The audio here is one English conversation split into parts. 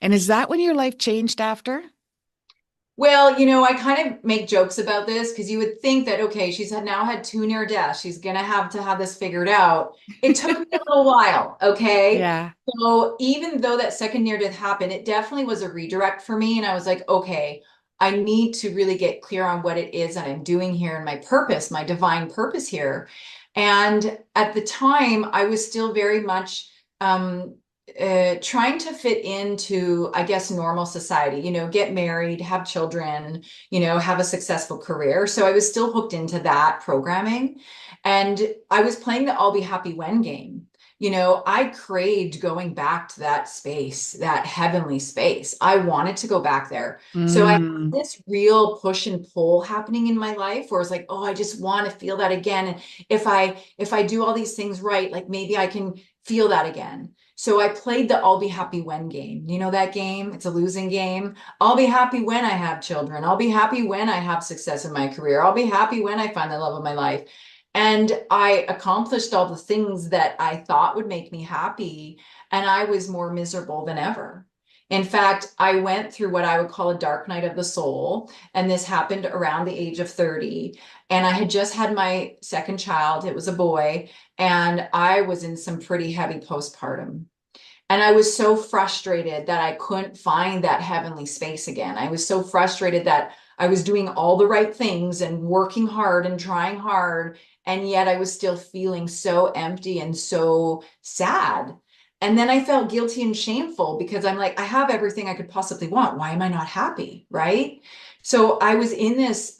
And is that when your life changed after? Well, I kind of make jokes about this because you would think that, okay, she's now had two near deaths. She's going to have this figured out. It took me a little while. Okay. Yeah. So even though that second near death happened, it definitely was a redirect for me. And I was like, okay, I need to really get clear on what it is that I'm doing here and my purpose, my divine purpose here. And at the time, I was still very much, um, trying to fit into, I guess, normal society, get married, have children, have a successful career. So I was still hooked into that programming. And I was playing the I'll be happy when game. I craved going back to that space, that heavenly space. I wanted to go back there. So I had Mm, this real push and pull happening in my life where it's like, oh, I just want to feel that again. And if I do all these things right, like maybe I can feel that again. So I played the I'll be happy when game. You know that game? It's a losing game. I'll be happy when I have children. I'll be happy when I have success in my career. I'll be happy when I find the love of my life. And I accomplished all the things that I thought would make me happy, and I was more miserable than ever. In fact, I went through what I would call a dark night of the soul, and this happened around the age of 30. And I had just had my second child, it was a boy, and I was in some pretty heavy postpartum. And I was so frustrated that I couldn't find that heavenly space again. I was so frustrated that I was doing all the right things and working hard and trying hard. And yet I was still feeling so empty and so sad. And then I felt guilty and shameful because I'm like, I have everything I could possibly want. Why am I not happy? Right. So I was in this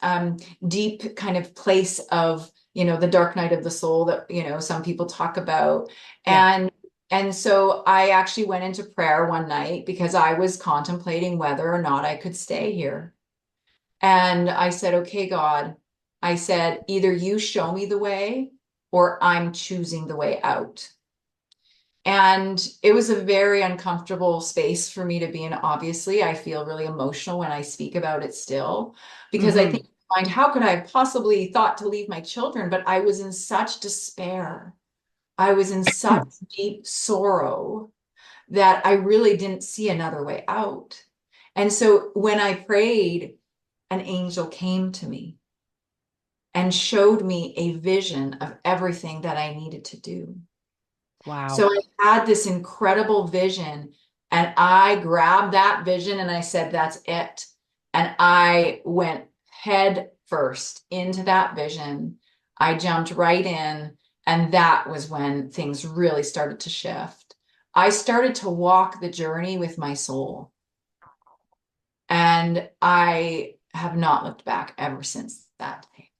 deep kind of place of, the dark night of the soul that, some people talk about. yeah. And so I actually went into prayer one night because I was contemplating whether or not I could stay here. And I said, okay, God, I said, either you show me the way or I'm choosing the way out. And it was a very uncomfortable space for me to be in. Obviously, I feel really emotional when I speak about it still, because I Hmm. think, mind, how could I have possibly thought to leave my children? But I was in such despair. I was in such deep sorrow that I really didn't see another way out. And so when I prayed, an angel came to me and showed me a vision of everything that I needed to do. So Wow. I had this incredible vision, and I grabbed that vision and I said, that's it. And I went head first into that vision. I jumped right in, and that was when things really started to shift. I started to walk the journey with my soul, and I have not looked back ever since that day.